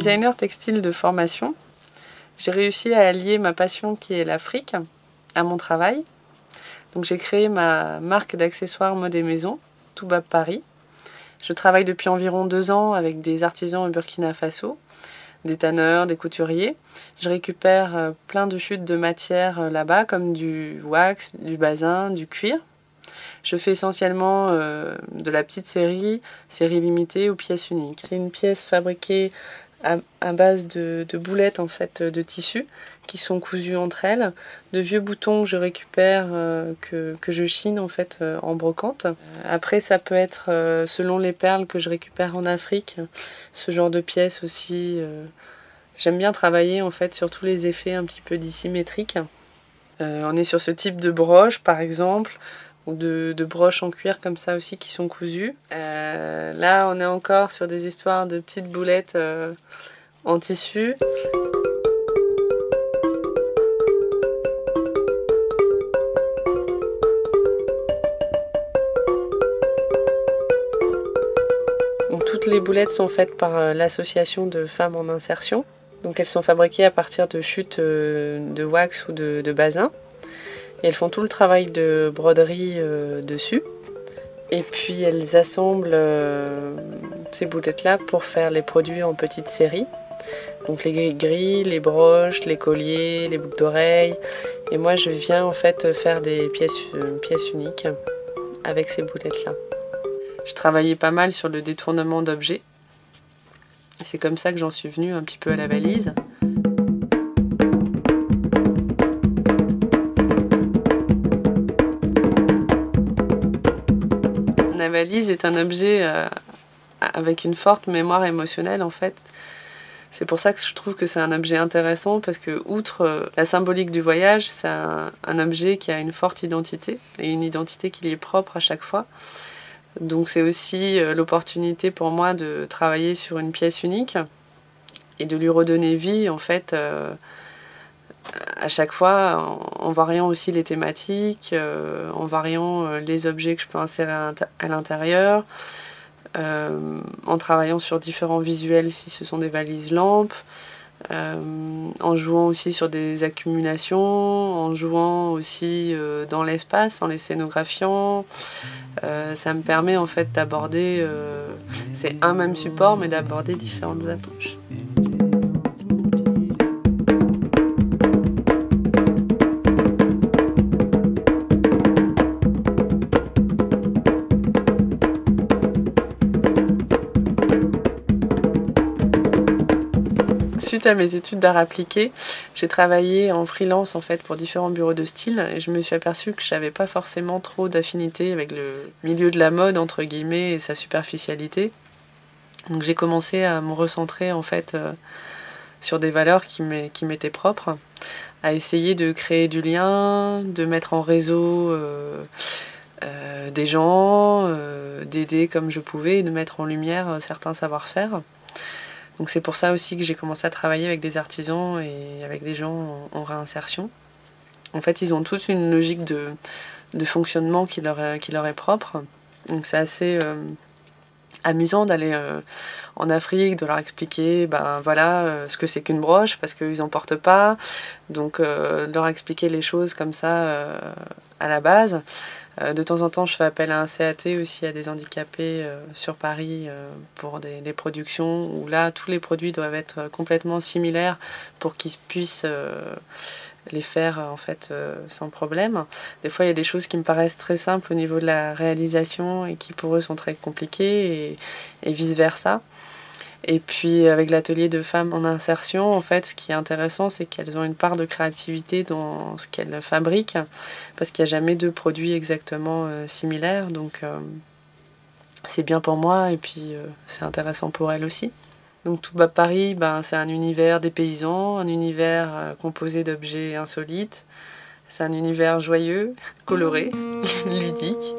designer textile de formation, j'ai réussi à allier ma passion qui est la fric à mon travail. Donc j'ai créé ma marque d'accessoires mode et maison, Toubab Paris. Je travaille depuis environ 2 ans avec des artisans au Burkina Faso, des tanneurs, des couturiers. Je récupère plein de chutes de matières là-bas, comme du wax, du basin, du cuir. Je fais essentiellement de la petite série limitée aux pièces uniques. C'est une pièce fabriquée à base de boulettes en fait, de tissu qui sont cousues entre elles, de vieux boutons que je récupère, que je chine en fait en brocante. Après ça peut être selon les perles que je récupère en Afrique, ce genre de pièces aussi. J'aime bien travailler en fait sur tous les effets un petit peu dissymétriques. On est sur ce type de broche par exemple, ou de broches en cuir comme ça aussi qui sont cousues. Là on est encore sur des histoires de petites boulettes en tissu. Donc, toutes les boulettes sont faites par l'association de femmes en insertion. Donc elles sont fabriquées à partir de chutes de wax ou de basin. Et elles font tout le travail de broderie dessus. Et puis elles assemblent ces boulettes-là pour faire les produits en petites séries. Donc les grilles, les broches, les colliers, les boucles d'oreilles. Et moi je viens en fait faire des pièces uniques avec ces boulettes-là. Je travaillais pas mal sur le détournement d'objets. C'est comme ça que j'en suis venue un petit peu à la valise. La valise est un objet avec une forte mémoire émotionnelle en fait. C'est pour ça que je trouve que c'est un objet intéressant parce que outre la symbolique du voyage, c'est un objet qui a une forte identité et une identité qui lui est propre à chaque fois. Donc c'est aussi l'opportunité pour moi de travailler sur une pièce unique et de lui redonner vie en fait à chaque fois en variant aussi les thématiques, en variant les objets que je peux insérer à l'intérieur, en travaillant sur différents visuels si ce sont des valises lampes, en jouant aussi sur des accumulations, en jouant aussi dans l'espace, en les scénographiant. Ça me permet en fait d'aborder, c'est un même support mais d'aborder différentes approches. Suite à mes études d'art appliqué, j'ai travaillé en freelance en fait pour différents bureaux de style et je me suis aperçue que j'avais pas forcément trop d'affinité avec le milieu de la mode entre guillemets et sa superficialité. Donc j'ai commencé à me recentrer en fait sur des valeurs qui m'étaient propres, à essayer de créer du lien, de mettre en réseau des gens, d'aider comme je pouvais et de mettre en lumière certains savoir-faire. Donc c'est pour ça aussi que j'ai commencé à travailler avec des artisans et avec des gens en réinsertion. En fait, ils ont tous une logique de fonctionnement qui leur est propre. Donc c'est assez amusant d'aller en Afrique, de leur expliquer voilà, ce que c'est qu'une broche, parce qu'ils n'en portent pas. Donc de leur expliquer les choses comme ça à la base. De temps en temps, je fais appel à un CAT aussi, à des handicapés sur Paris pour des productions où là, tous les produits doivent être complètement similaires pour qu'ils puissent les faire en fait sans problème. Des fois, il y a des choses qui me paraissent très simples au niveau de la réalisation et qui pour eux sont très compliquées et vice-versa. Et puis avec l'atelier de femmes en insertion, en fait, ce qui est intéressant, c'est qu'elles ont une part de créativité dans ce qu'elles fabriquent, parce qu'il n'y a jamais deux produits exactement similaires, donc c'est bien pour moi et puis c'est intéressant pour elles aussi. Donc Toubab Paris, c'est un univers des paysans, un univers composé d'objets insolites, c'est un univers joyeux, coloré, ludique.